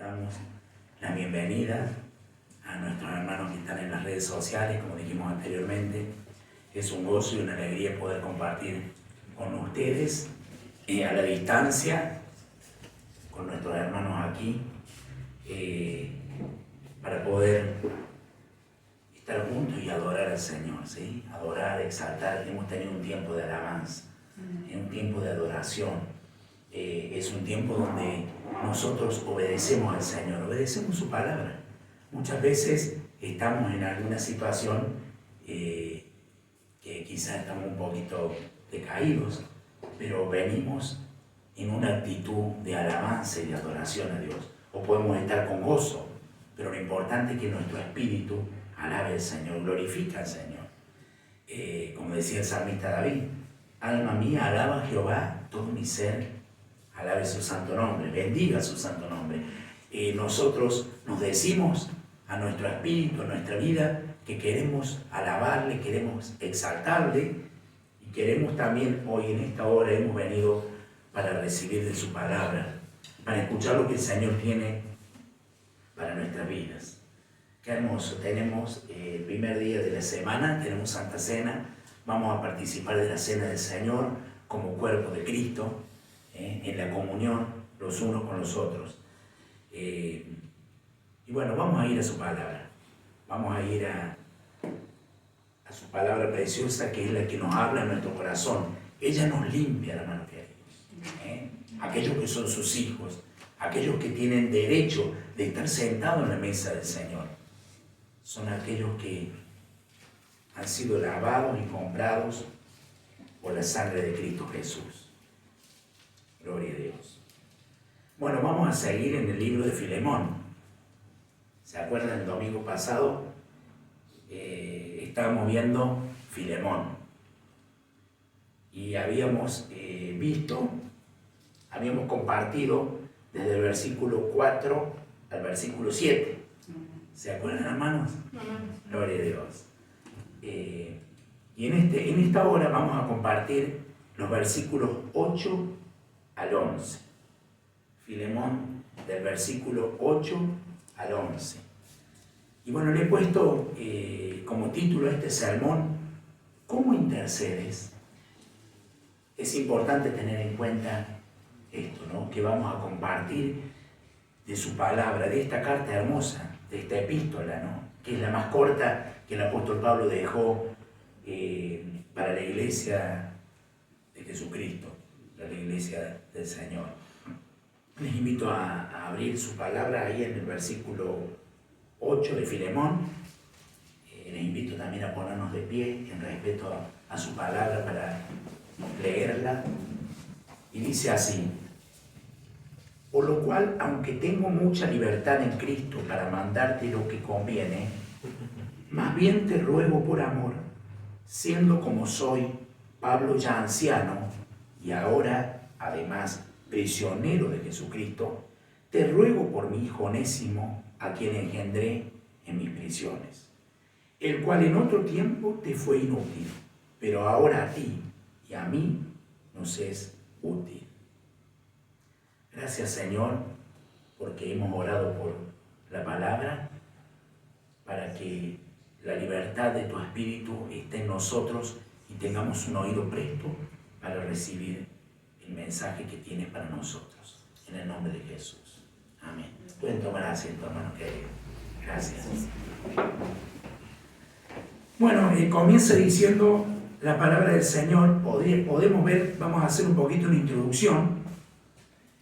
damos la bienvenida a nuestros hermanos que están en las redes sociales, como dijimos anteriormente. Es un gozo y una alegría poder compartir con ustedes a la distancia, con nuestros hermanos aquí, para poder estar juntos y adorar al Señor, ¿sí? Adorar, exaltar. Hemos tenido un tiempo de alabanza, un tiempo de adoración. Es un tiempo donde nosotros obedecemos al Señor, obedecemos su palabra. Muchas veces estamos en alguna situación que quizás estamos un poquito decaídos, pero venimos en una actitud de alabanza y de adoración a Dios. O podemos estar con gozo, pero lo importante es que nuestro espíritu alabe al Señor, glorifica al Señor. Como decía el salmista David, alma mía, alaba a Jehová, todo mi ser, alabe su santo nombre, bendiga su santo nombre. Nosotros nos decimos a nuestro espíritu, a nuestra vida, que queremos alabarle, queremos exaltarle y queremos también, hoy en esta hora hemos venido para recibir de su palabra, para escuchar lo que el Señor tiene para nuestras vidas. Qué hermoso, tenemos el primer día de la semana, tenemos Santa Cena, vamos a participar de la Cena del Señor como cuerpo de Cristo, en la comunión los unos con los otros. Y bueno, vamos a ir a su palabra, vamos a ir a su palabra preciosa, que es la que nos habla en nuestro corazón. Ella nos limpia, hermanos queridos. Aquellos que son sus hijos, aquellos que tienen derecho de estar sentados en la mesa del Señor, son aquellos que han sido lavados y comprados por la sangre de Cristo Jesús. Gloria a Dios. Bueno, vamos a seguir en el libro de Filemón. ¿Se acuerdan? El domingo pasado estábamos viendo Filemón y habíamos habíamos compartido desde el versículo 4 al versículo 7. ¿Se acuerdan, hermanos? Gloria a Dios. Y en esta hora vamos a compartir los versículos 8 al 11. Filemón, del versículo 8 al 11. Y bueno, le he puesto como título a este sermón, ¿cómo intercedes? Es importante tener en cuenta esto, ¿no? Que vamos a compartir de su palabra, de esta carta hermosa, de esta epístola, ¿no? Que es la más corta que el apóstol Pablo dejó para la iglesia de Jesucristo, la iglesia del Señor. Les invito a abrir su palabra ahí en el versículo 8 de Filemón. Les invito también a ponernos de pie en respeto a su palabra para leerla. Y dice así: por lo cual, aunque tengo mucha libertad en Cristo para mandarte lo que conviene, más bien te ruego por amor, siendo como soy, Pablo ya anciano, y ahora, además, prisionero de Jesucristo, te ruego por mi hijo Onésimo, a quien engendré en mis prisiones, el cual en otro tiempo te fue inútil, pero ahora a ti y a mí nos es útil. Gracias, Señor, porque hemos orado por la palabra, para que la libertad de tu Espíritu esté en nosotros y tengamos un oído presto para recibir el mensaje que tienes para nosotros. En el nombre de Jesús. Amén. Pueden tomar asiento, hermano querido. Gracias. Bueno, comienza diciendo la palabra del Señor. Podemos ver, vamos a hacer un poquito una introducción,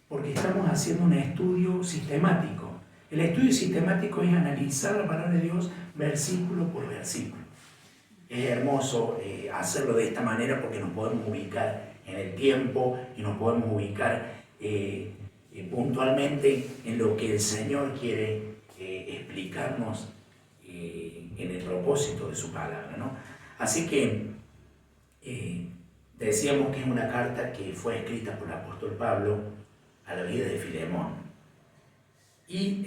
porque estamos haciendo un estudio sistemático. El estudio sistemático es analizar la palabra de Dios versículo por versículo. Es hermoso hacerlo de esta manera porque nos podemos ubicar en el tiempo y nos podemos ubicar puntualmente en lo que el Señor quiere explicarnos en el propósito de su palabra, ¿no? Así que decíamos que es una carta que fue escrita por el apóstol Pablo a la vida de Filemón. Y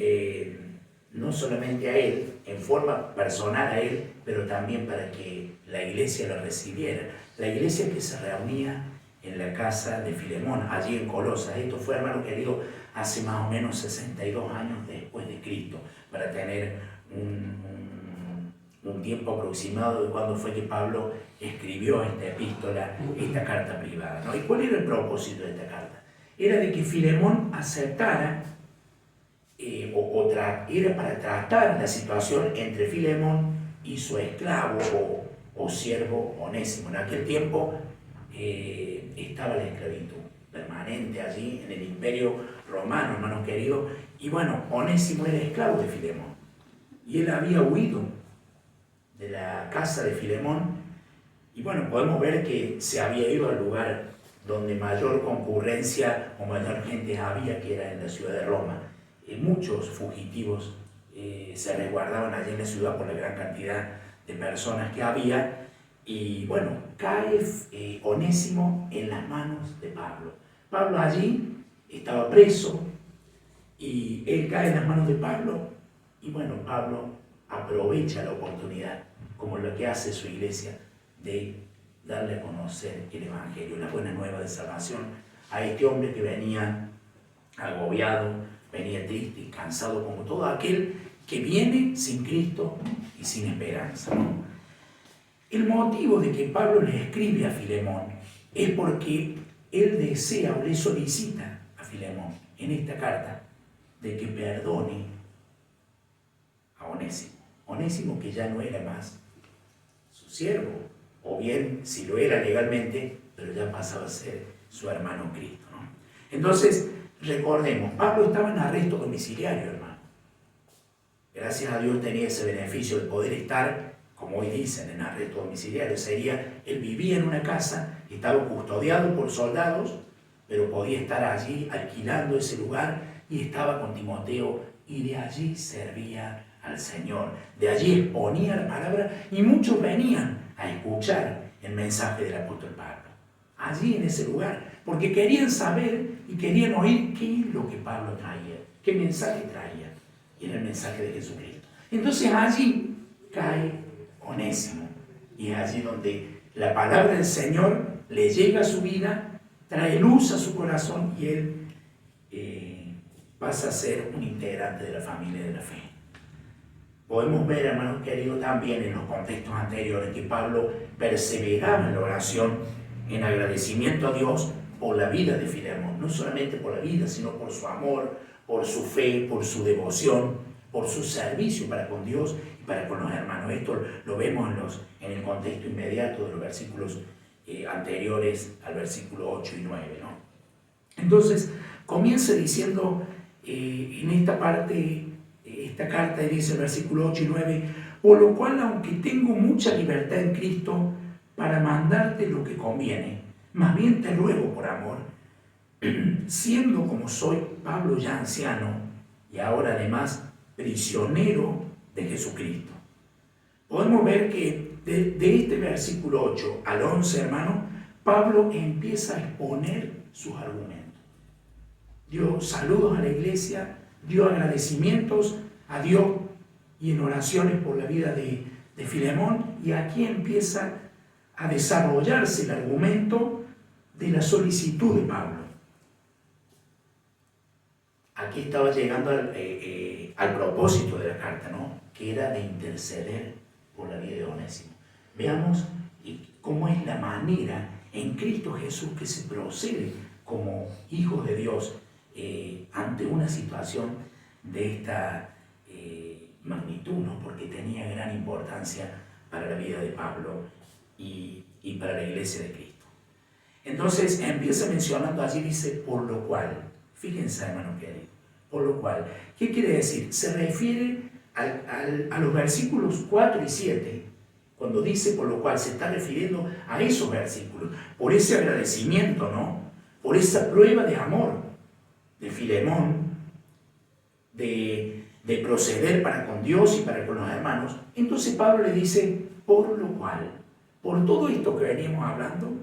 no solamente a él, en forma personal a él, pero también para que la iglesia lo recibiera. La iglesia que se reunía en la casa de Filemón, allí en Colosas. Esto fue, hermano querido, hace más o menos 62 años después de Cristo, para tener un tiempo aproximado de cuándo fue que Pablo escribió esta epístola, esta carta privada, ¿no? ¿Y cuál era el propósito de esta carta? Era de que Filemón aceptara, era para tratar la situación entre Filemón y su esclavo o siervo Onésimo. En aquel tiempo estaba la esclavitud permanente allí en el Imperio Romano, hermanos queridos, y bueno, Onésimo era esclavo de Filemón, y él había huido de la casa de Filemón, y bueno, podemos ver que se había ido al lugar donde mayor concurrencia o mayor gente había, que era en la ciudad de Roma. Muchos fugitivos se resguardaban allí en la ciudad por la gran cantidad de personas que había, y bueno, cae Onésimo en las manos de Pablo. Pablo allí estaba preso, y él cae en las manos de Pablo, y bueno, Pablo aprovecha la oportunidad, como lo que hace su iglesia, de darle a conocer el Evangelio, la buena nueva de salvación a este hombre que venía agobiado, venía triste y cansado, como todo aquel que viene sin Cristo y sin esperanza, ¿no? El motivo de que Pablo le escribe a Filemón es porque él desea o le solicita a Filemón en esta carta de que perdone a Onésimo. Onésimo, que ya no era más su siervo, o bien si lo era legalmente, pero ya pasaba a ser su hermano Cristo, ¿no? Entonces, recordemos, Pablo estaba en arresto domiciliario, hermano. Gracias a Dios tenía ese beneficio de poder estar, como hoy dicen, en arresto domiciliario. Sería, él vivía en una casa, estaba custodiado por soldados, pero podía estar allí alquilando ese lugar, y estaba con Timoteo, y de allí servía al Señor. De allí exponía la palabra, y muchos venían a escuchar el mensaje del apóstol Pablo. Allí en ese lugar, porque querían saber y querían oír qué es lo que Pablo traía, qué mensaje traía. Y era el mensaje de Jesucristo. Entonces allí cae Onésimo, y es allí donde la palabra del Señor le llega a su vida, trae luz a su corazón, y él pasa a ser un integrante de la familia de la fe. Podemos ver, hermanos queridos, también en los contextos anteriores que Pablo perseveraba en la oración, en agradecimiento a Dios por la vida de Filemón. No solamente por la vida, sino por su amor, por su fe, por su devoción, por su servicio para con Dios y para con los hermanos. Esto lo vemos en el contexto inmediato de los versículos anteriores al versículo 8 y 9, ¿no? Entonces, comienza diciendo en esta parte, esta carta, dice el versículo 8 y 9, por lo cual, aunque tengo mucha libertad en Cristo para mandarte lo que conviene, más bien te ruego por amor, siendo como soy Pablo ya anciano, y ahora además prisionero de Jesucristo. Podemos ver que de este versículo 8 al 11, hermano, Pablo empieza a exponer sus argumentos. Dio saludos a la iglesia, dio agradecimientos a Dios y en oraciones por la vida de Filemón, y aquí empieza a desarrollarse el argumento de la solicitud de Pablo. Aquí estaba llegando al propósito de la carta, ¿no? Que era de interceder por la vida de Onésimo. Veamos cómo es la manera en Cristo Jesús que se procede como hijos de Dios ante una situación de esta magnitud, ¿no? Porque tenía gran importancia para la vida de Pablo y para la iglesia de Cristo. Entonces empieza mencionando allí, dice, por lo cual. Fíjense, hermano querido, por lo cual. ¿Qué quiere decir? Se refiere a los versículos 4 y 7. Cuando dice por lo cual, se está refiriendo a esos versículos, por ese agradecimiento, ¿no? Por esa prueba de amor de Filemón, de proceder para con Dios y para con los hermanos. Entonces Pablo le dice, por lo cual, por todo esto que veníamos hablando,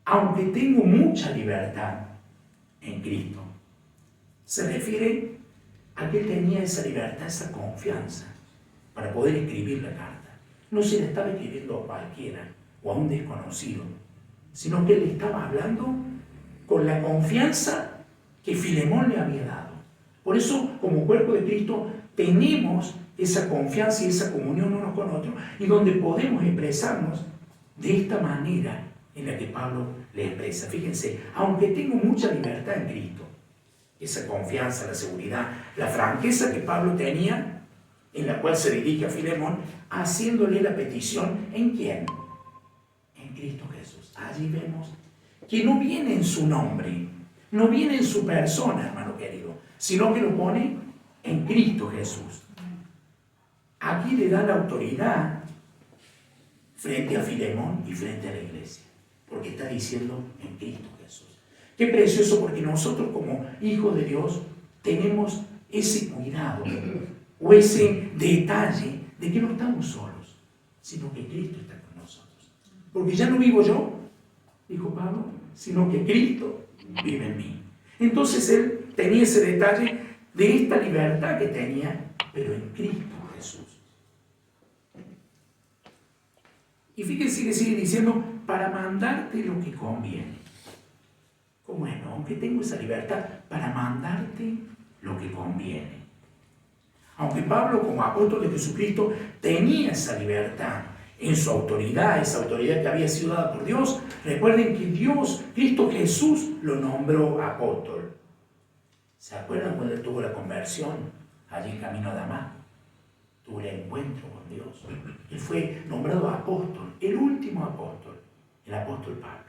aunque tengo mucha libertad en Cristo, se refiere a que él tenía esa libertad, esa confianza para poder escribir la carta. No se le estaba escribiendo a cualquiera o a un desconocido, sino que él estaba hablando con la confianza que Filemón le había dado. Por eso, como cuerpo de Cristo, tenemos esa confianza y esa comunión unos con otros, y donde podemos expresarnos de esta manera en la que Pablo le expresa. Fíjense, aunque tengo mucha libertad en Cristo, esa confianza, la seguridad, la franqueza que Pablo tenía, en la cual se dirige a Filemón, haciéndole la petición, ¿en quién? En Cristo Jesús. Allí vemos que no viene en su nombre, no viene en su persona, hermano querido, sino que lo pone en Cristo Jesús. Aquí le da la autoridad frente a Filemón y frente a la iglesia, porque está diciendo en Cristo Jesús. Qué precioso, porque nosotros como hijos de Dios tenemos ese cuidado o ese detalle de que no estamos solos, sino que Cristo está con nosotros. Porque ya no vivo yo, dijo Pablo, sino que Cristo vive en mí. Entonces él tenía ese detalle de esta libertad que tenía, pero en Cristo Jesús. Y fíjense que sigue diciendo, para mandarte lo que conviene. ¿Cómo es? Aunque tengo esa libertad, para mandarte lo que conviene. Aunque Pablo, como apóstol de Jesucristo, tenía esa libertad en su autoridad, esa autoridad que había sido dada por Dios, recuerden que Dios, Cristo Jesús, lo nombró apóstol. ¿Se acuerdan cuando él tuvo la conversión allí en camino a Damasco? Tuvo el encuentro con Dios. Él fue nombrado apóstol, el último apóstol, el apóstol Pablo.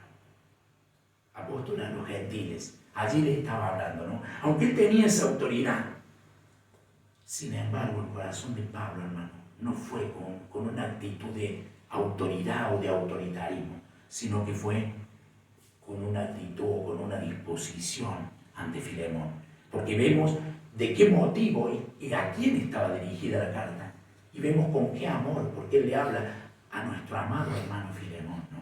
Apóstol a los gentiles. Allí le estaba hablando, ¿no? Aunque él tenía esa autoridad, sin embargo, el corazón de Pablo, hermano, no fue con una actitud de autoridad o de autoritarismo, sino que fue con una actitud o con una disposición ante Filemón. Porque vemos de qué motivo y a quién estaba dirigida la carta. Y vemos con qué amor, porque él le habla a nuestro amado hermano Filemón, ¿no?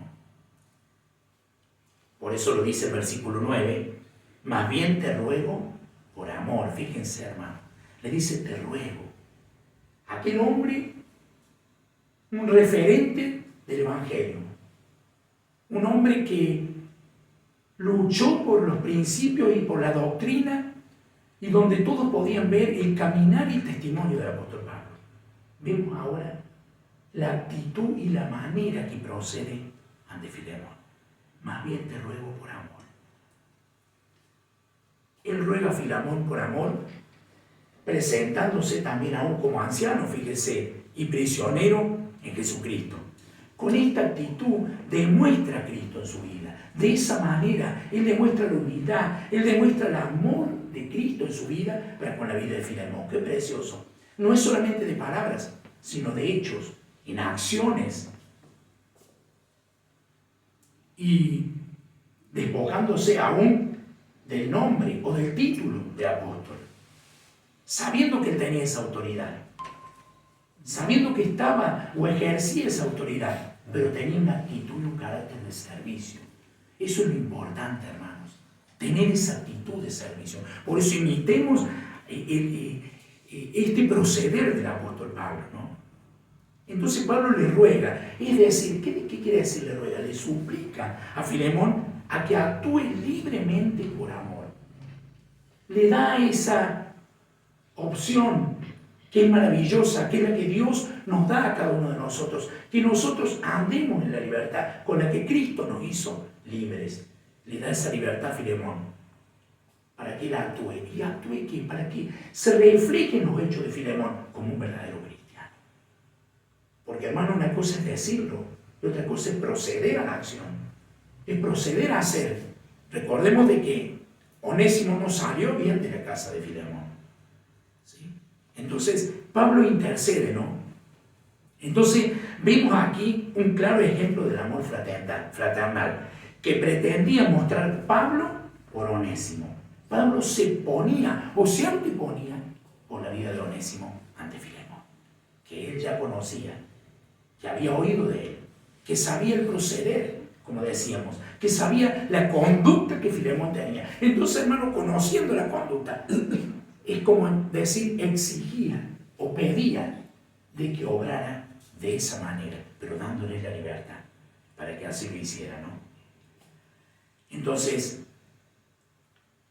Por eso lo dice el versículo 9, más bien te ruego por amor. Fíjense, hermano, le dice te ruego. Aquel hombre, un referente del Evangelio, un hombre que luchó por los principios y por la doctrina, y donde todos podían ver el caminar y el testimonio del apóstol Pablo. Vemos ahora la actitud y la manera que procede ante Filemón. Más bien te ruego por amor. Él ruega a Filemón por amor, presentándose también aún como anciano, fíjese, y prisionero en Jesucristo. Con esta actitud demuestra a Cristo en su vida. De esa manera, él demuestra la humildad, él demuestra el amor de Cristo en su vida para con la vida de Filemón. ¡Qué precioso! No es solamente de palabras, sino de hechos, en acciones. Y despojándose aún del nombre o del título de apóstol, sabiendo que él tenía esa autoridad, sabiendo que estaba o ejercía esa autoridad, pero tenía una actitud y un carácter de servicio. Eso es lo importante, hermanos, tener esa actitud de servicio. Por eso imitemos este proceder del apóstol Pablo, ¿no? Entonces Pablo le ruega, es decir, ¿qué quiere decir le ruega? Le suplica a Filemón a que actúe libremente por amor. Le da esa opción que es maravillosa, que es la que Dios nos da a cada uno de nosotros, que nosotros andemos en la libertad con la que Cristo nos hizo libres. Le da esa libertad a Filemón para que él actúe. ¿Y actúe qué? Para que se reflejen los hechos de Filemón como un verdadero cristiano. Porque, hermano, una cosa es decirlo y otra cosa es proceder a la acción. Es proceder a hacer. Recordemos de que Onésimo no salió bien de la casa de Filemón. ¿Sí? Entonces, Pablo intercede, ¿no? Entonces, vemos aquí un claro ejemplo del amor fraternal que pretendía mostrar Pablo por Onésimo. Pablo se ponía o se anteponía por la vida de Onésimo ante Filemón, que él ya conocía, que había oído de él, que sabía el proceder, como decíamos, que sabía la conducta que Filemón tenía. Entonces, hermano, conociendo la conducta, es como decir, exigía o pedía de que obrara de esa manera, pero dándole la libertad para que así lo hiciera, ¿no? Entonces,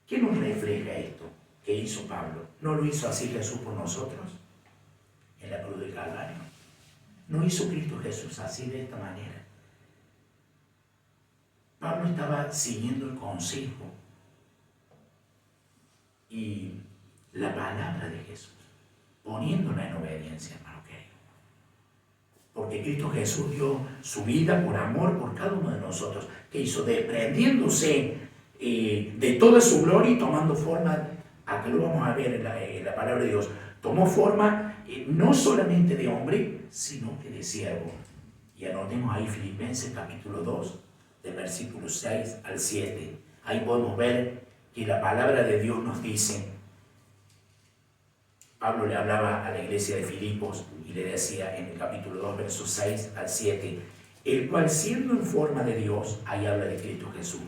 ¿qué nos refleja esto que hizo Pablo? ¿No lo hizo así Jesús por nosotros en la cruz del Calvario? ¿No hizo Cristo Jesús así de esta manera? Pablo estaba siguiendo el consejo y la palabra de Jesús, poniéndola en obediencia, hermano querido. Porque Cristo Jesús dio su vida por amor por cada uno de nosotros, que hizo desprendiéndose de toda su gloria y tomando forma, acá lo vamos a ver en la palabra de Dios, tomó forma no solamente de hombre, sino que de siervo. Y anotemos ahí Filipenses capítulo 2, del versículo 6 al 7. Ahí podemos ver que la palabra de Dios nos dice, Pablo le hablaba a la iglesia de Filipos y le decía en el capítulo 2, versos 6 al 7, el cual siendo en forma de Dios, ahí habla de Cristo Jesús,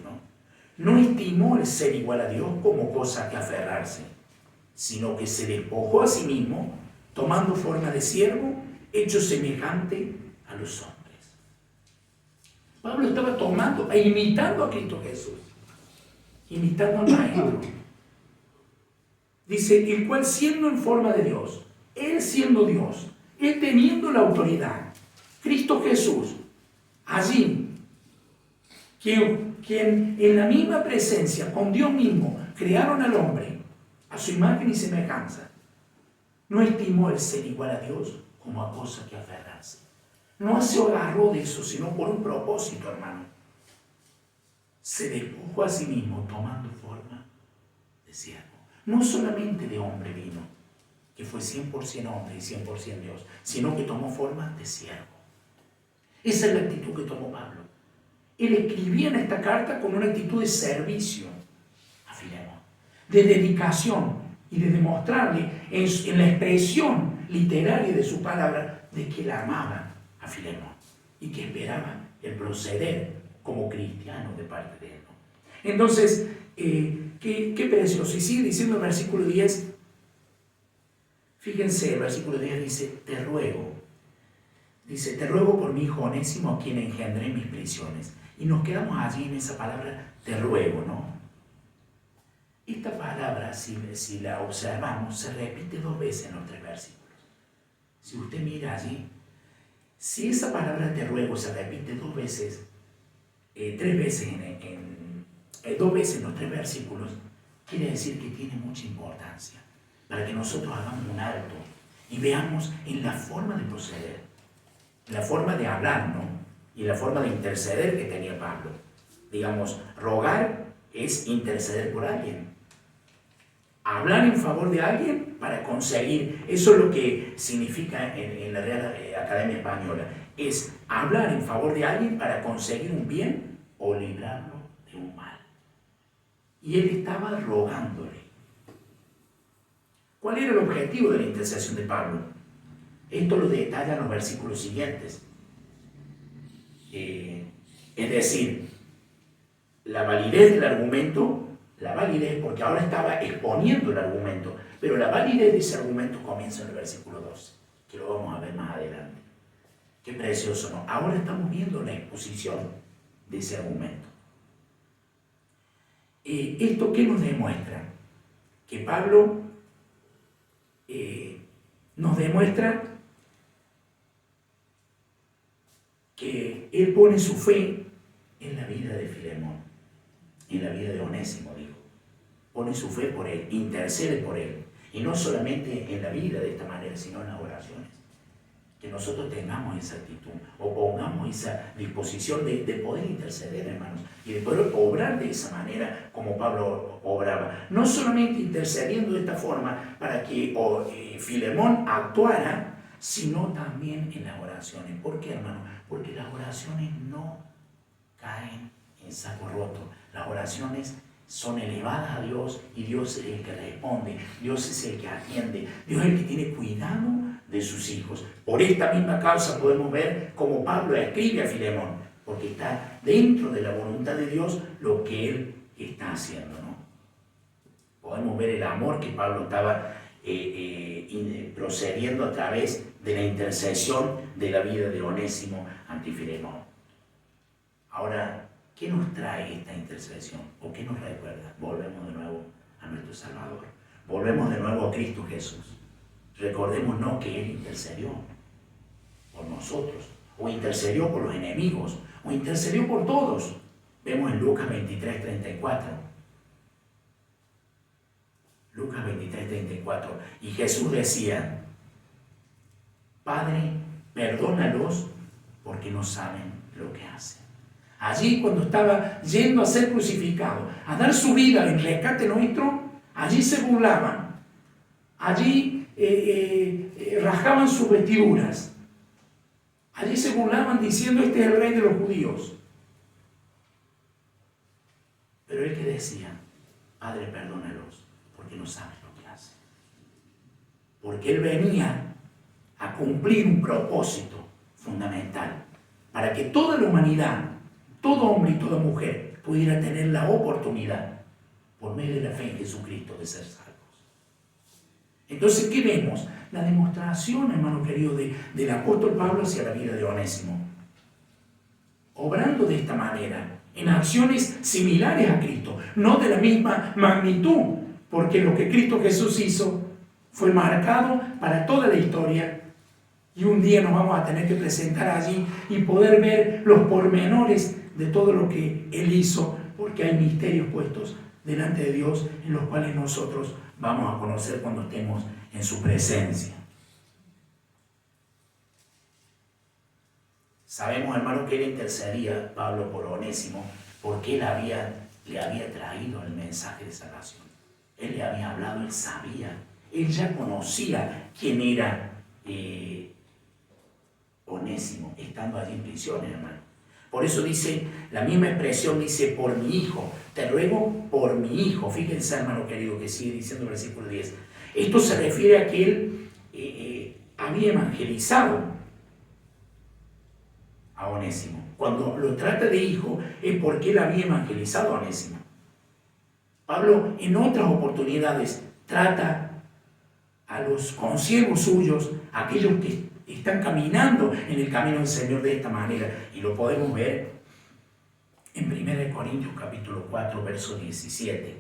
no estimó el ser igual a Dios como cosa que aferrarse, sino que se despojó a sí mismo, tomando forma de siervo, hecho semejante a los hombres. Pablo estaba tomando e imitando a Cristo Jesús, imitando al Maestro. Dice, el cual siendo en forma de Dios, Él siendo Dios, Él teniendo la autoridad, Cristo Jesús, allí, quien en la misma presencia con Dios mismo crearon al hombre a su imagen y semejanza, no estimó el ser igual a Dios como a cosa que aferrarse. No se agarró de eso, sino por un propósito, hermano. Se despojó a sí mismo tomando forma de siervo. No solamente de hombre vino, que fue 100% hombre y 100% Dios, sino que tomó forma de siervo. Esa es la actitud que tomó Pablo. Él escribía en esta carta con una actitud de servicio a Filemón, de dedicación y de demostrarle en la expresión literaria de su palabra de que la amaba a Filemón y que esperaba el proceder como cristiano de parte de él. Entonces, qué precioso. Y sigue diciendo el versículo 10, fíjense, el versículo 10 dice, te ruego por mi hijo Onésimo, a quien engendré mis prisiones. Y nos quedamos allí en esa palabra, te ruego, ¿no? Esta palabra, si la observamos, se repite 2 veces en los 3 versículos. Si usted mira allí, si esa palabra te ruego se repite 2 veces, 3 veces 2 veces en los 3 versículos, quiere decir que tiene mucha importancia para que nosotros hagamos un alto y veamos en la forma de proceder, en la forma de hablar, ¿no? Y en la forma de interceder que tenía Pablo. Digamos, rogar es interceder por alguien. Hablar en favor de alguien para conseguir, eso es lo que significa en la Real Academia Española, es hablar en favor de alguien para conseguir un bien o librarlo de un mal. Y él estaba rogándole. ¿Cuál era el objetivo de la intercesión de Pablo? Esto lo detallan los versículos siguientes. Es decir, la validez del argumento, porque ahora estaba exponiendo el argumento, pero la validez de ese argumento comienza en el versículo 12, que lo vamos a ver más adelante. Qué precioso, ¿no? Ahora estamos viendo la exposición de ese argumento. ¿Esto qué nos demuestra? Que Pablo nos demuestra que él pone su fe en la vida de Filemón, en la vida de Onésimo, dijo. Pone su fe por él, intercede por él. Y no solamente en la vida de esta manera, sino en las oraciones. Que nosotros tengamos esa actitud, o pongamos esa disposición de poder interceder, hermanos, y de poder obrar de esa manera como Pablo obraba. No solamente intercediendo de esta forma para que Filemón actuara, sino también en las oraciones. ¿Por qué, hermano? Porque las oraciones no caen en saco roto. Las oraciones son elevadas a Dios y Dios es el que responde, Dios es el que atiende, Dios es el que tiene cuidado de sus hijos. Por esta misma causa podemos ver cómo Pablo escribe a Filemón, porque está dentro de la voluntad de Dios lo que él está haciendo, ¿no? Podemos ver el amor que Pablo estaba procediendo a través de la intercesión de la vida de Onésimo ante Filemón. Ahora, ¿Qué nos trae esta intercesión? ¿O qué nos recuerda? Volvemos de nuevo a nuestro Salvador. Volvemos de nuevo a Cristo Jesús. Recordémonos que Él intercedió por nosotros, o intercedió por los enemigos, o intercedió por todos. Vemos en Lucas 23, 34. Lucas 23, 34. Y Jesús decía: Padre, perdónalos porque no saben lo que hacen. Allí, cuando estaba yendo a ser crucificado, a dar su vida en rescate nuestro, allí se burlaban, allí rasgaban sus vestiduras, allí se burlaban diciendo: este es el rey de los judíos. Pero él que decía: Padre, perdónalos porque no saben lo que hacen. Porque él venía a cumplir un propósito fundamental para que toda la humanidad, todo hombre y toda mujer, pudiera tener la oportunidad, por medio de la fe en Jesucristo, de ser salvos. Entonces, ¿qué vemos? La demostración, hermano querido, del apóstol Pablo hacia la vida de Onésimo. Obrando de esta manera, en acciones similares a Cristo, no de la misma magnitud, porque lo que Cristo Jesús hizo fue marcado para toda la historia. Y un día nos vamos a tener que presentar allí y poder ver los pormenores de todo lo que Él hizo, porque hay misterios puestos delante de Dios en los cuales nosotros vamos a conocer cuando estemos en su presencia. Sabemos, hermano, que Él intercedía, Pablo, por Onésimo, porque Él le había traído el mensaje de salvación. Él le había hablado, Él sabía, Él ya conocía quién era Onésimo, estando allí en prisión, hermano. Por eso dice, la misma expresión dice: por mi hijo, te ruego por mi hijo. Fíjense, hermano querido, que sigue diciendo el versículo 10. Esto se refiere a que él había evangelizado a Onésimo. Cuando lo trata de hijo, es porque él había evangelizado a Onésimo. Pablo, en otras oportunidades, trata a los consiervos suyos, aquellos que están caminando en el camino del Señor, de esta manera, y lo podemos ver en 1 Corintios capítulo 4, verso 17.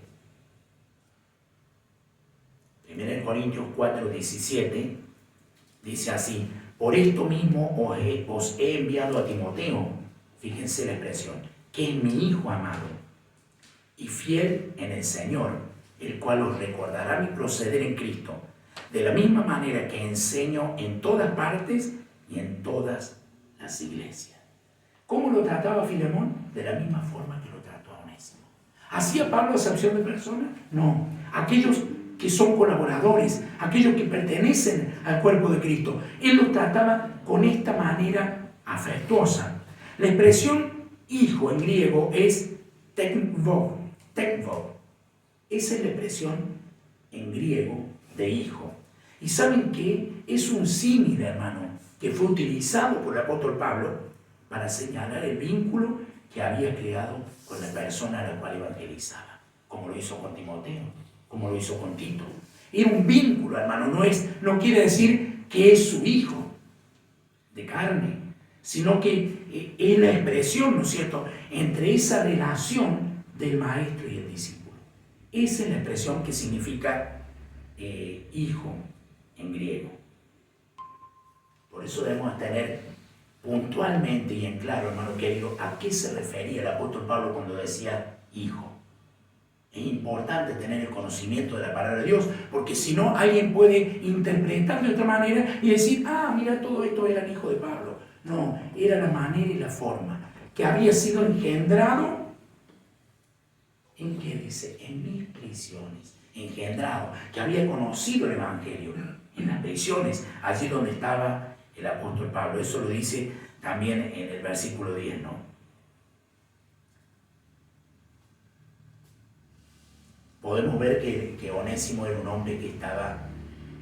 1 Corintios 4, 17 dice así: por esto mismo os he enviado a Timoteo, fíjense la expresión, que es mi hijo amado y fiel en el Señor, el cual os recordará mi proceder en Cristo, de la misma manera que enseño en todas partes y en todas las iglesias. ¿Cómo lo trataba Filemón? De la misma forma que lo trató a Onésimo. ¿Hacía Pablo acepción de personas? No. Aquellos que son colaboradores, aquellos que pertenecen al cuerpo de Cristo, él los trataba con esta manera afectuosa. La expresión hijo en griego es tekvon. Esa es la expresión en griego de hijo. Y saben que es un símil, hermano, que fue utilizado por el apóstol Pablo para señalar el vínculo que había creado con la persona a la cual evangelizaba, como lo hizo con Timoteo, como lo hizo con Tito. Era un vínculo, hermano, no quiere decir que es su hijo de carne, sino que es la expresión, ¿no es cierto?, entre esa relación del maestro y el discípulo. Esa es la expresión que significa hijo en griego. Por eso debemos tener puntualmente y en claro, hermano querido, a qué se refería el apóstol Pablo cuando decía hijo. Es importante tener el conocimiento de la palabra de Dios, porque si no, alguien puede interpretar de otra manera y decir: mira, todo esto era el hijo de Pablo. No, era la manera y la forma que había sido engendrado. ¿En qué dice? En mis prisiones. Engendrado, que había conocido el Evangelio en las prisiones, allí donde estaba el apóstol Pablo. Eso lo dice también en el versículo 10, ¿no? Podemos ver que Onésimo era un hombre que estaba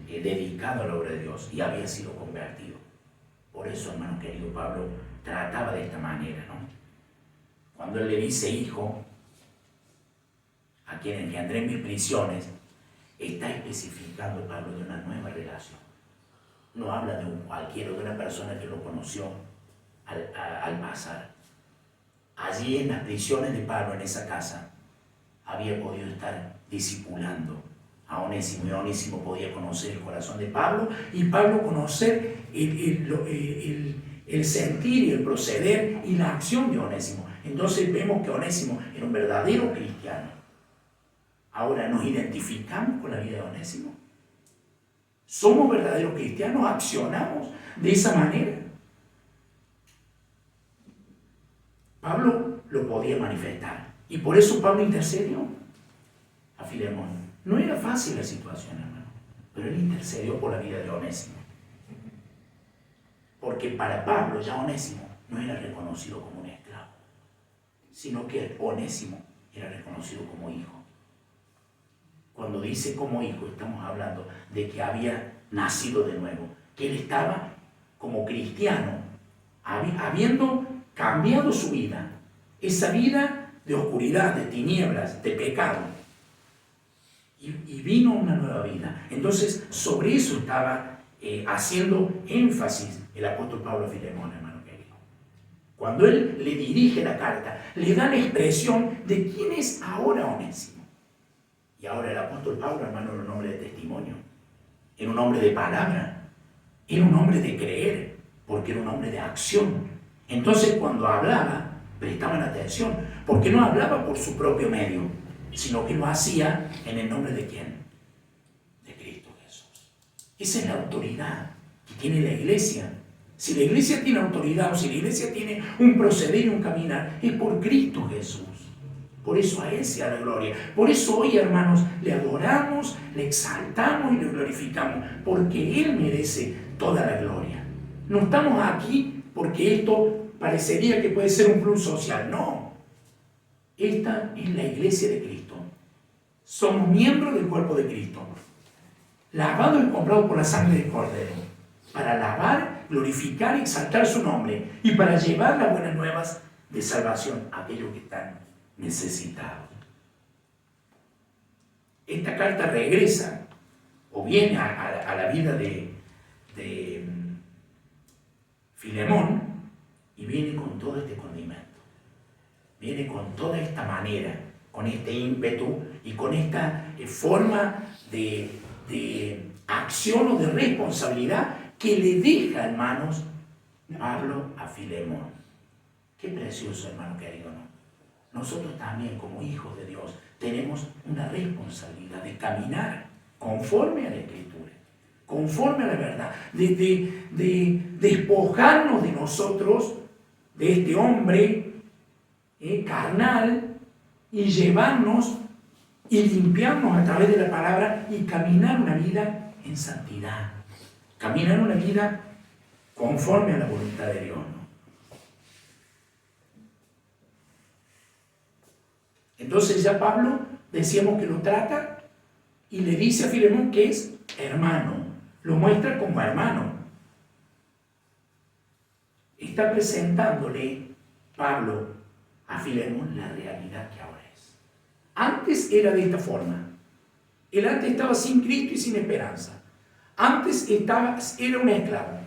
dedicado a la obra de Dios y había sido convertido. Por eso, hermano querido, Pablo trataba de esta manera, ¿no? Cuando él le dice hijo, a quien engendré en mis prisiones, está especificando Pablo de una nueva relación. No habla de un cualquiera, de una persona que lo conoció al pasar. allí en las prisiones de Pablo, en esa casa, había podido estar discipulando a Onésimo, y Onésimo podía conocer el corazón de Pablo, y Pablo conocer el sentir y el proceder y la acción de Onésimo. Entonces vemos que Onésimo era un verdadero cristiano. Ahora, ¿nos identificamos con la vida de Onésimo? ¿Somos verdaderos cristianos? ¿Accionamos de esa manera? Pablo lo podía manifestar, y por eso Pablo intercedió a Filemón. No era fácil la situación, hermano, pero él intercedió por la vida de Onésimo. Porque para Pablo ya Onésimo no era reconocido como un esclavo, sino que Onésimo era reconocido como hijo. Cuando dice como hijo, estamos hablando de que había nacido de nuevo, que él estaba como cristiano, habiendo cambiado su vida, esa vida de oscuridad, de tinieblas, de pecado, y vino una nueva vida. Entonces, sobre eso estaba haciendo énfasis el apóstol Pablo a Filemón, hermano querido. Cuando él le dirige la carta, le da la expresión de quién es ahora Onésimo. Y ahora el apóstol Pablo, hermano, era un hombre de testimonio, era un hombre de palabra, era un hombre de creer, porque era un hombre de acción. Entonces, cuando hablaba, prestaban atención, porque no hablaba por su propio medio, sino que lo hacía en el nombre de ¿quién? De Cristo Jesús. Esa es la autoridad que tiene la iglesia. Si la iglesia tiene autoridad, o si la iglesia tiene un proceder y un caminar, es por Cristo Jesús. Por eso a Él sea la gloria. Por eso hoy, hermanos, le adoramos, le exaltamos y le glorificamos, porque Él merece toda la gloria. No estamos aquí porque esto parecería que puede ser un plus social. No. Esta es la iglesia de Cristo. Somos miembros del cuerpo de Cristo, lavado y comprado por la sangre del Cordero, para alabar, glorificar y exaltar su nombre, y para llevar las buenas nuevas de salvación a aquellos que están necesitados. Esta carta regresa o viene a la vida de Filemón, y viene con todo este condimento, viene con toda esta manera, con este ímpetu y con esta forma de acción o de responsabilidad que le deja, hermanos, Pablo a Filemón. Qué precioso, hermano querido, ¿no? Nosotros también, como hijos de Dios, tenemos una responsabilidad de caminar conforme a la Escritura, conforme a la verdad, de despojarnos de nosotros, de este hombre carnal, y llevarnos y limpiarnos a través de la palabra y caminar una vida en santidad, caminar una vida conforme a la voluntad de Dios, ¿no? Entonces ya Pablo, decíamos que lo trata y le dice a Filemón que es hermano, lo muestra como hermano. Está presentándole Pablo a Filemón la realidad que ahora es. Antes era de esta forma. Él antes estaba sin Cristo y sin esperanza. Antes era un esclavo,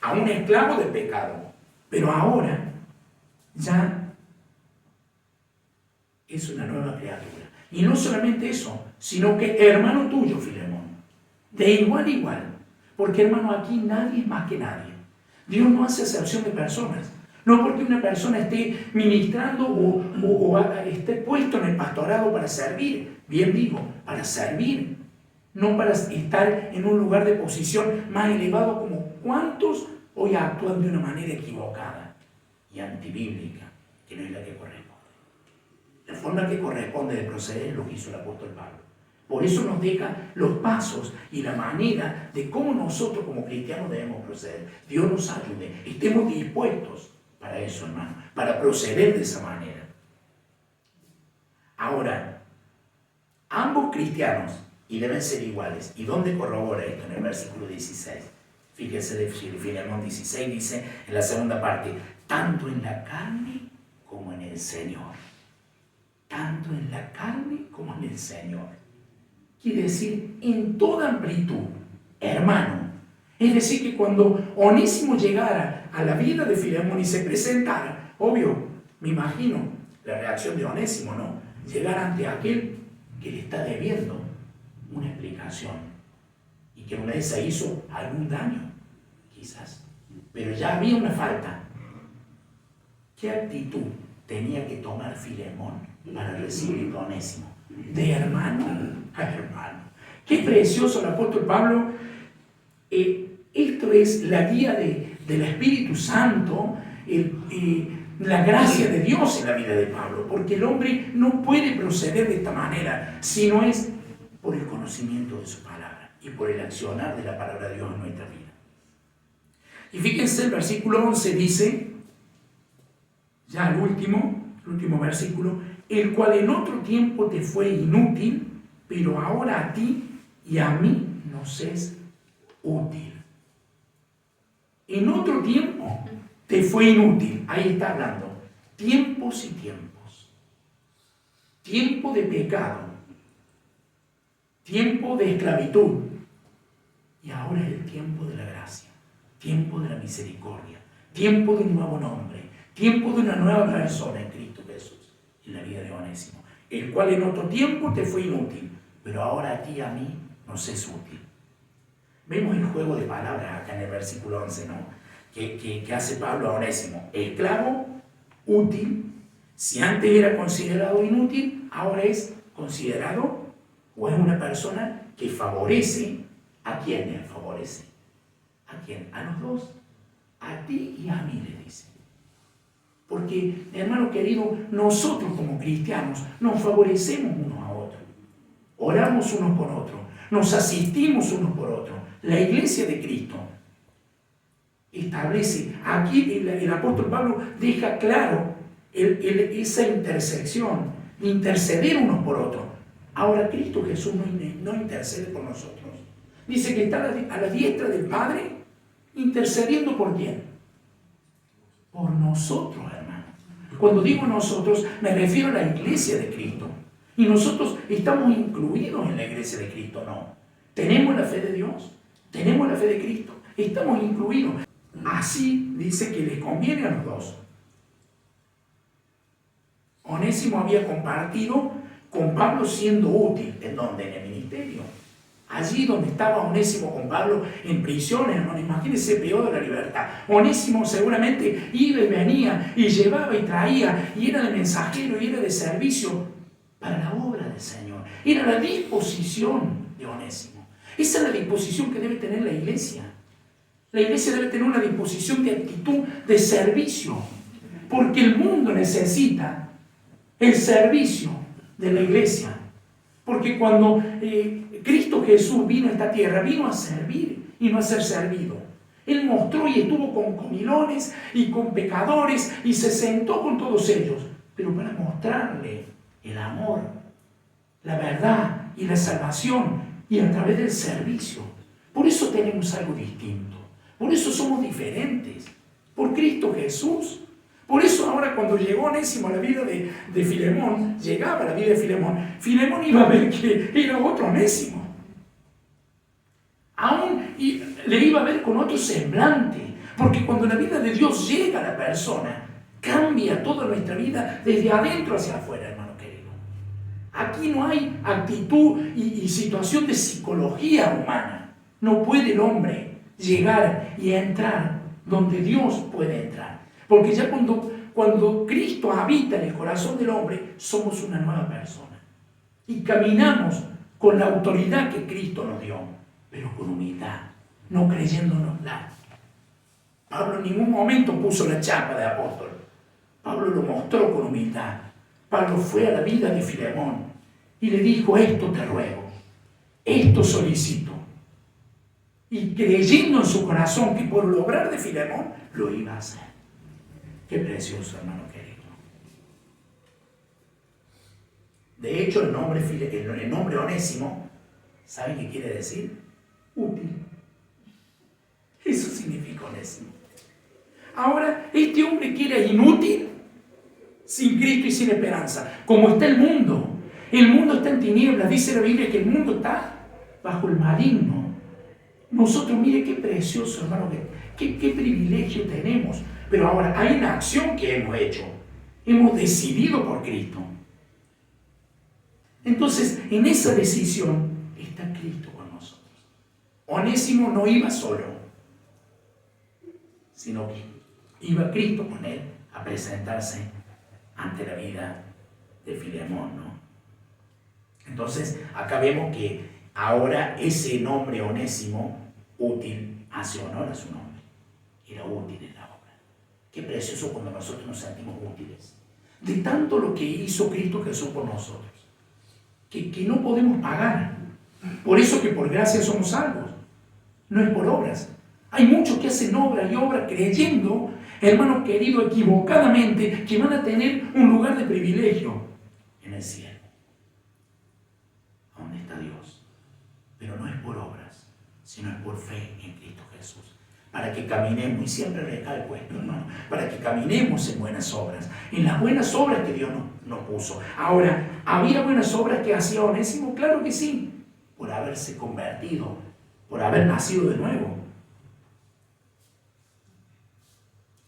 a un esclavo de pecado. Pero ahora ya es una nueva criatura. Y no solamente eso, sino que hermano tuyo, Filemón, de igual a igual. Porque, hermano, aquí nadie es más que nadie. Dios no hace acepción de personas. No porque una persona esté ministrando o esté puesto en el pastorado para servir. Bien digo, para servir. No para estar en un lugar de posición más elevado, como cuantos hoy actúan de una manera equivocada y antibíblica, que no es la que corresponde. La forma que corresponde de proceder es lo que hizo el apóstol Pablo. Por eso nos deja los pasos y la manera de cómo nosotros como cristianos debemos proceder. Dios nos ayude, estemos dispuestos para eso, hermano, para proceder de esa manera. Ahora, ambos cristianos, y deben ser iguales. ¿Y dónde corrobora esto? En el versículo 16. Fíjese de Filemón 16, dice en la segunda parte, tanto en la carne como en el Señor. Tanto en la carne como en el Señor. Quiere decir, en toda amplitud, hermano. Es decir, que cuando Onésimo llegara a la vida de Filemón y se presentara, obvio, Me imagino la reacción de Onésimo, ¿no? Llegar ante aquel que le está debiendo una explicación y que una vez se hizo algún daño, quizás, pero ya había una falta. ¿Qué actitud tenía que tomar Filemón para recibir a Onésimo? De hermano a hermano. Qué precioso el apóstol Pablo. Esto es la guía del Espíritu Santo, la gracia de Dios en la vida de Pablo, porque el hombre no puede proceder de esta manera si no es por el conocimiento de su palabra y por el accionar de la palabra de Dios en nuestra vida. Y fíjense, el versículo 11 dice, ya el último versículo, el cual en otro tiempo te fue inútil, pero ahora a ti y a mí nos es útil. En otro tiempo te fue inútil. Ahí está hablando. Tiempos y tiempos. Tiempo de pecado. Tiempo de esclavitud. Y ahora es el tiempo de la gracia. Tiempo de la misericordia. Tiempo de un nuevo nombre. Tiempo de una nueva persona en Cristo Jesús. En la vida de Onésimo. El cual en otro tiempo te fue inútil. Pero ahora a ti y a mí nos es útil. Vemos el juego de palabras acá en el versículo 11, ¿no? Que hace Pablo a Onésimo. Esclavo, útil. Si antes era considerado inútil, ahora es considerado o es una persona que favorece. ¿A quién le favorece? ¿A quién? A los dos. A ti y a mí, le dice. Porque, hermano querido, nosotros como cristianos nos favorecemos unos a otros. Oramos unos por otros. Nos asistimos unos por otros. La iglesia de Cristo establece, aquí el apóstol Pablo deja claro esa intersección, de interceder unos por otros. Ahora Cristo Jesús no intercede por nosotros. Dice que está a la diestra del Padre, intercediendo ¿por quién? Por nosotros, hermano. Cuando digo nosotros, me refiero a la iglesia de Cristo. Y nosotros estamos incluidos en la iglesia de Cristo, ¿no? ¿Tenemos la fe de Dios? ¿Tenemos la fe de Cristo? Estamos incluidos. Así dice que les conviene a los dos. Onésimo había compartido con Pablo siendo útil. ¿En dónde? En el ministerio. Allí donde estaba Onésimo con Pablo en prisión, hermano, imagínense peor de la libertad. Onésimo seguramente iba y venía y llevaba y traía y era de mensajero y era de servicio para la obra del Señor. Era la disposición de Onésimo. Esa es la disposición que debe tener la iglesia. La iglesia debe tener una disposición de actitud de servicio, porque el mundo necesita el servicio de la iglesia. Porque cuando Cristo Jesús vino a esta tierra, vino a servir y no a ser servido. Él mostró y estuvo con comilones y con pecadores y se sentó con todos ellos, pero para mostrarle el amor, la verdad y la salvación, y a través del servicio. Por eso tenemos algo distinto. Por eso somos diferentes. Por Cristo Jesús. Por eso ahora cuando llegó Onésimo a la vida de Filemón, llegaba a la vida de Filemón, Filemón iba a ver que era otro Onésimo. Aún le iba a ver con otro semblante. Porque cuando la vida de Dios llega a la persona, cambia toda nuestra vida desde adentro hacia afuera, hermano querido. Aquí no hay actitud y situación de psicología humana. No puede el hombre llegar y entrar donde Dios puede entrar. Porque ya cuando Cristo habita en el corazón del hombre, somos una nueva persona. Y caminamos con la autoridad que Cristo nos dio, pero con humildad, no creyéndonos nada. Pablo en ningún momento puso la chapa de apóstol. Pablo lo mostró con humildad. Pablo fue a la vida de Filemón y le dijo: esto te ruego, esto solicito. Y creyendo en su corazón que por lograr de Filemón lo iba a hacer. Qué precioso, hermano querido. De hecho, el nombre Onésimo, ¿saben qué quiere decir? Útil. Eso significa Onésimo. Ahora, este hombre que era inútil, sin Cristo y sin esperanza, como está el mundo está en tinieblas, dice la Biblia que el mundo está bajo el maligno. Nosotros, mire qué precioso, hermano, qué privilegio tenemos. Pero ahora hay una acción que hemos hecho. Hemos decidido por Cristo. Entonces, en esa decisión está Cristo con nosotros. Onésimo no iba solo, sino que iba Cristo con él a presentarse ante la vida de Filemón, ¿no? Entonces, acá vemos que ahora ese nombre Onésimo, útil, hace honor a su nombre. Era útil en la obra. Qué precioso cuando nosotros nos sentimos útiles. De tanto lo que hizo Cristo Jesús por nosotros, que no podemos pagar. Por eso que por gracia somos salvos. No es por obras. Hay muchos que hacen obra y obra creyendo, hermano querido, equivocadamente, que van a tener un lugar de privilegio en el cielo. ¿Dónde está Dios? Pero no es por obras, sino es por fe en Cristo Jesús. Para que caminemos, y siempre recalco esto, hermano, para que caminemos en buenas obras, en las buenas obras que Dios nos puso. Ahora, ¿había buenas obras que hacía Onésimo? Claro que sí, por haberse convertido, por haber nacido de nuevo.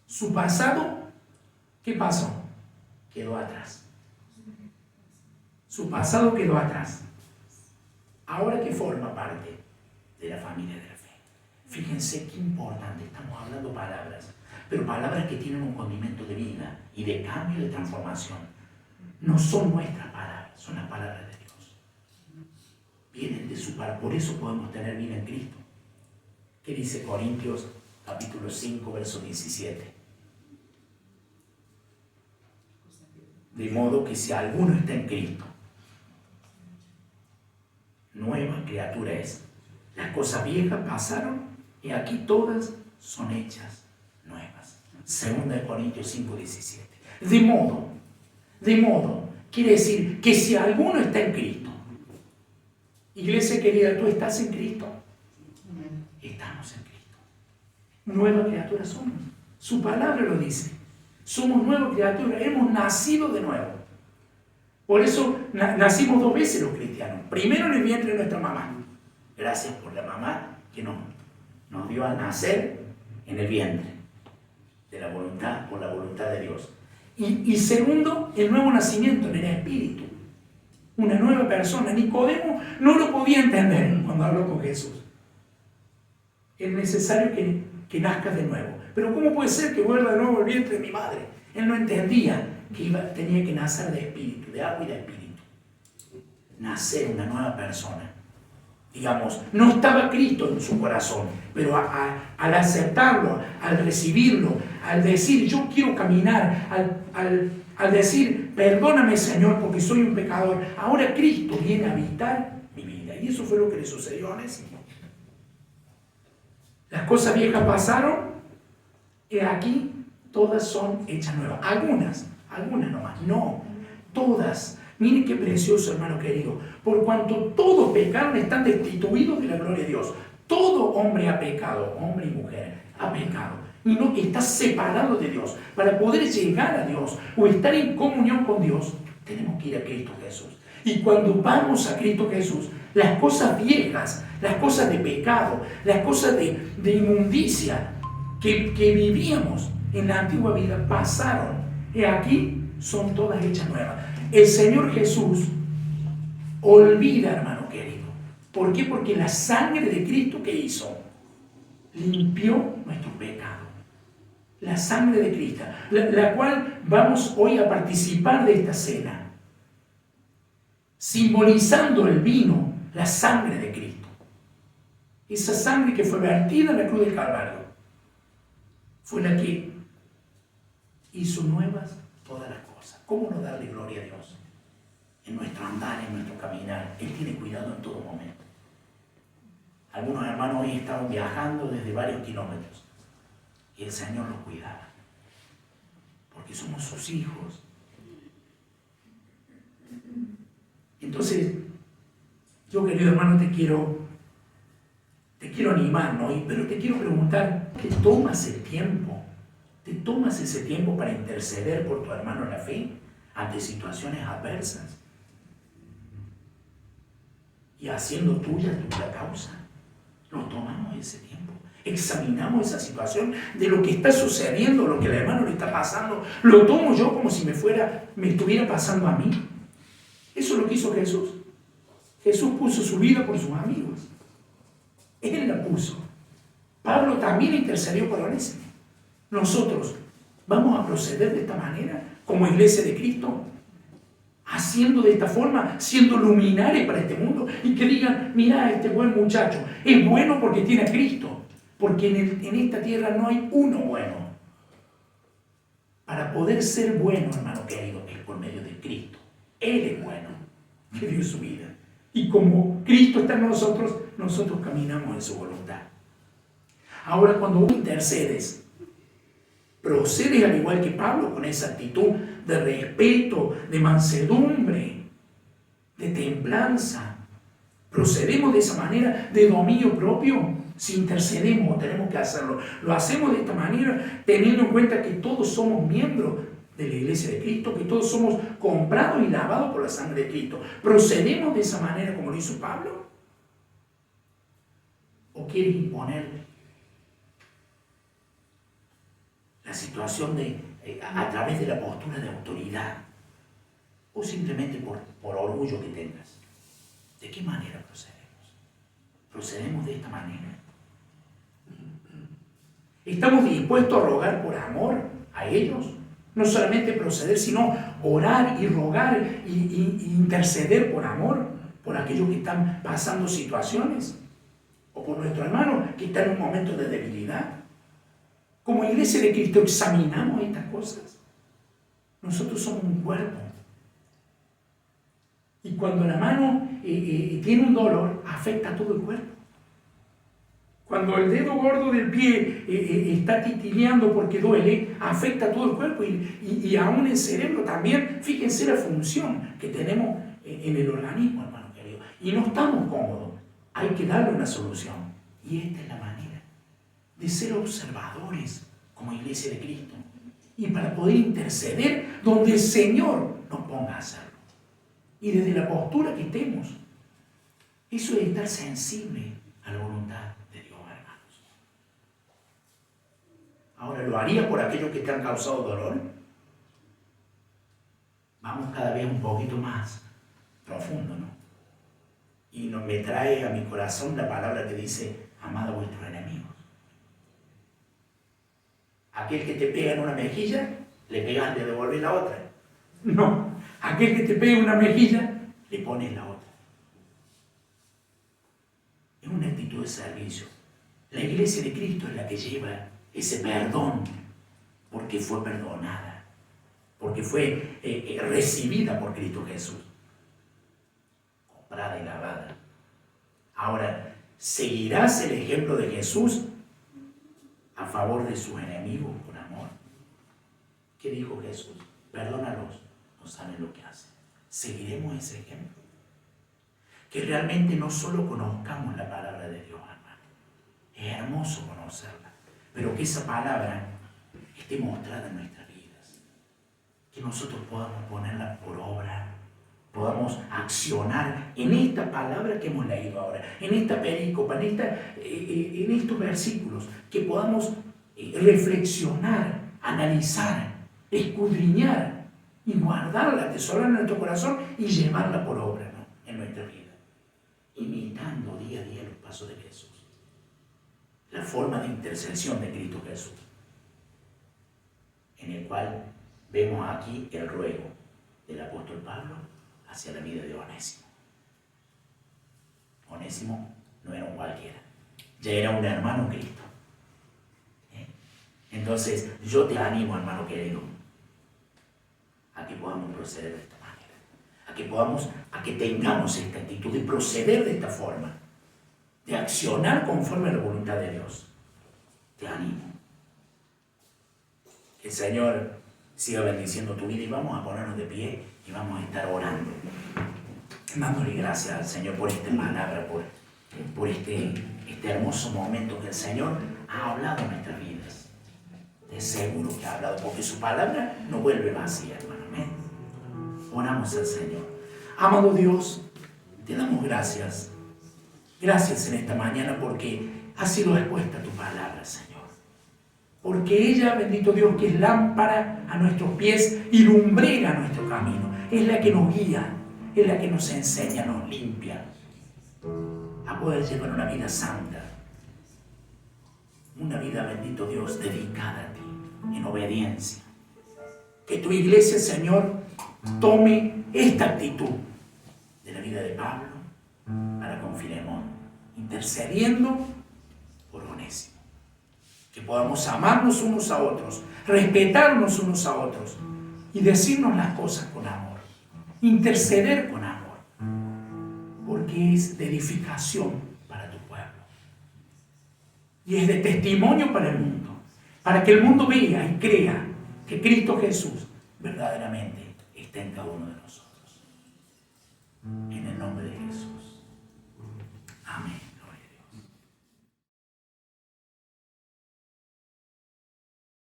Su pasado, ¿qué pasó? Quedó atrás. Su pasado quedó atrás. Ahora que forma parte de la familia de la fe. Fíjense qué importante, estamos hablando palabras, pero palabras que tienen un condimento de vida y de cambio, de transformación. No son nuestras palabras, son las palabras de Dios. Vienen de su palabra, por eso podemos tener vida en Cristo. ¿Qué dice Corintios capítulo 5, verso 17? De modo que si alguno está en Cristo, nueva criatura es. Las cosas viejas pasaron y aquí todas son hechas nuevas. 2 Corintios 5, 17. De modo, quiere decir que si alguno está en Cristo, iglesia querida, tú estás en Cristo. Estamos en Cristo. Nueva criatura somos. Su palabra lo dice. Somos nueva criatura, hemos nacido de nuevo. Por eso nacimos 2 veces los cristianos. Primero en el vientre de nuestra mamá. Gracias por la mamá que nos dio a nacer en el vientre de la voluntad, por la voluntad de Dios. Y segundo, el nuevo nacimiento en el Espíritu. Una nueva persona. Nicodemo no lo podía entender cuando habló con Jesús. Es necesario que nazcas de nuevo. Pero ¿cómo puede ser que vuelva de nuevo el vientre de mi madre? Él no entendía que tenía que nacer de espíritu, de agua y de espíritu. Nacer una nueva persona. Digamos, no estaba Cristo en su corazón, pero al aceptarlo, al recibirlo, al decir yo quiero caminar, al decir perdóname Señor porque soy un pecador, ahora Cristo viene a habitar mi vida. Y eso fue lo que le sucedió a Onésimo. Las cosas viejas pasaron y aquí todas son hechas nuevas. Algunas nomás, no, todas. Miren qué precioso, hermano querido. Por cuanto todos pecaron, están destituidos de la gloria de Dios. Todo hombre ha pecado, hombre y mujer, ha pecado. Y no está separado de Dios. Para poder llegar a Dios o estar en comunión con Dios, tenemos que ir a Cristo Jesús. Y cuando vamos a Cristo Jesús, las cosas viejas, las cosas de pecado, las cosas de inmundicia que vivíamos en la antigua vida pasaron. Y aquí son todas hechas nuevas. El Señor Jesús olvida, hermano querido. ¿Por qué? Porque la sangre de Cristo que hizo limpió nuestro pecado. La sangre de Cristo, la cual vamos hoy a participar de esta cena, simbolizando el vino, la sangre de Cristo. Esa sangre que fue vertida en la cruz del Calvario fue la que hizo nuevas todas las cosas. ¿Cómo no darle gloria a Dios? En nuestro andar, en nuestro caminar. Él tiene cuidado en todo momento. Algunos hermanos hoy estaban viajando desde varios kilómetros y el Señor los cuidaba. Porque somos sus hijos. Entonces, yo querido hermano te quiero animar, ¿no? Pero te quiero preguntar, ¿te tomas el tiempo? ¿Te tomas ese tiempo para interceder por tu hermano en la fe ante situaciones adversas? Y haciendo tuya tu causa. ¿Lo tomamos ese tiempo? examinamos esa situación de lo que está sucediendo, lo que al hermano le está pasando, lo tomo yo como si me estuviera pasando a mí. Eso es lo que hizo Jesús. Jesús puso su vida por sus amigos. Él la puso. Pablo también intercedió por Onésimo. Nosotros vamos a proceder de esta manera como iglesia de Cristo, haciendo de esta forma, siendo luminares para este mundo y que digan, mira, este buen muchacho es bueno porque tiene a Cristo, porque en esta tierra no hay uno bueno. Para poder ser bueno, hermano querido, es por medio de Cristo. Él es bueno, que dio su vida. Y como Cristo está en nosotros, nosotros caminamos en su voluntad. Ahora, cuando vos intercedes, procedes al igual que Pablo con esa actitud de respeto, de mansedumbre, de templanza. Procedemos de esa manera de dominio propio. Si intercedemos, tenemos que hacerlo. Lo hacemos de esta manera teniendo en cuenta que todos somos miembros de la iglesia de Cristo, que todos somos comprados y lavados por la sangre de Cristo. ¿Procedemos de esa manera como lo hizo Pablo? ¿O quieres imponer la situación a través de la postura de autoridad? ¿O simplemente por orgullo que tengas? ¿De qué manera procedemos? ¿Procedemos de esta manera? ¿Estamos dispuestos a rogar por amor a ellos? No solamente proceder, sino orar y rogar y interceder por amor por aquellos que están pasando situaciones, o por nuestro hermano que está en un momento de debilidad. Como iglesia de Cristo examinamos estas cosas. Nosotros somos un cuerpo. Y cuando la mano tiene un dolor, afecta a todo el cuerpo. Cuando el dedo gordo del pie está titileando porque duele, afecta a todo el cuerpo y aún el cerebro también. Fíjense la función que tenemos en el organismo, hermano querido. Y no estamos cómodos. Hay que darle una solución. Y esta es la manera de ser observadores como iglesia de Cristo. Y para poder interceder donde el Señor nos ponga a hacerlo. Y desde la postura que estemos. Eso es estar sensible a la voluntad de Dios, hermanos. Ahora, ¿lo haría por aquellos que te han causado dolor? Vamos cada vez un poquito más profundo, ¿no? Y me trae a mi corazón la palabra que dice, amad a vuestros enemigos. Aquel que te pega en una mejilla, le pegas, le devuelves la otra. No, aquel que te pega en una mejilla, le pones la otra. Es una actitud de servicio. La iglesia de Cristo es la que lleva ese perdón, porque fue perdonada, porque fue recibida por Cristo Jesús, comprada y lavada. Ahora, ¿seguirás el ejemplo de Jesús a favor de sus enemigos con amor? ¿Qué dijo Jesús? Perdónalos, no saben lo que hacen. ¿Seguiremos ese ejemplo? Que realmente no solo conozcamos la palabra de Dios, hermano. Es hermoso conocerla, pero que esa palabra esté mostrada en nuestras vidas. Que nosotros podamos ponerla por obra, podamos accionar en esta palabra que hemos leído ahora, en esta perícopa, en estos versículos, que podamos reflexionar, analizar, escudriñar y guardarla, atesorarla en nuestro corazón y llevarla por obra, ¿no?, en nuestra vida, imitando día a día los pasos de Jesús, la forma de intercesión de Cristo Jesús, en el cual vemos aquí el ruego del apóstol Pablo hacia la vida de Onésimo. Onésimo no era un cualquiera, ya era un hermano en Cristo. Entonces, yo te animo, hermano querido, a que podamos proceder de esta manera, a que tengamos esta actitud de proceder de esta forma, de accionar conforme a la voluntad de Dios. Te animo. Que el Señor siga bendiciendo tu vida y vamos a ponernos de pie y vamos a estar orando, dándole gracias al Señor por esta palabra, por este hermoso momento que el Señor ha hablado en nuestras vidas. De seguro que ha hablado, porque su palabra no vuelve vacía, hermano. Amén. Oramos al Señor. Amado Dios, te damos gracias. Gracias en esta mañana porque ha sido expuesta tu palabra, Señor. Porque ella, bendito Dios, que es lámpara a nuestros pies y lumbrera a nuestro camino, es la que nos guía, es la que nos enseña, nos limpia a poder llevar una vida santa, una vida, bendito Dios, dedicada a ti, en obediencia. Que tu iglesia, Señor, tome esta actitud de la vida de Pablo para con Filemón, intercediendo por Onésimo. Que podamos amarnos unos a otros, respetarnos unos a otros y decirnos las cosas con amor, interceder con amor, porque es de edificación para tu pueblo y es de testimonio para el mundo, para que el mundo vea y crea que Cristo Jesús verdaderamente está en cada uno de nosotros. En el nombre de Jesús. Amén.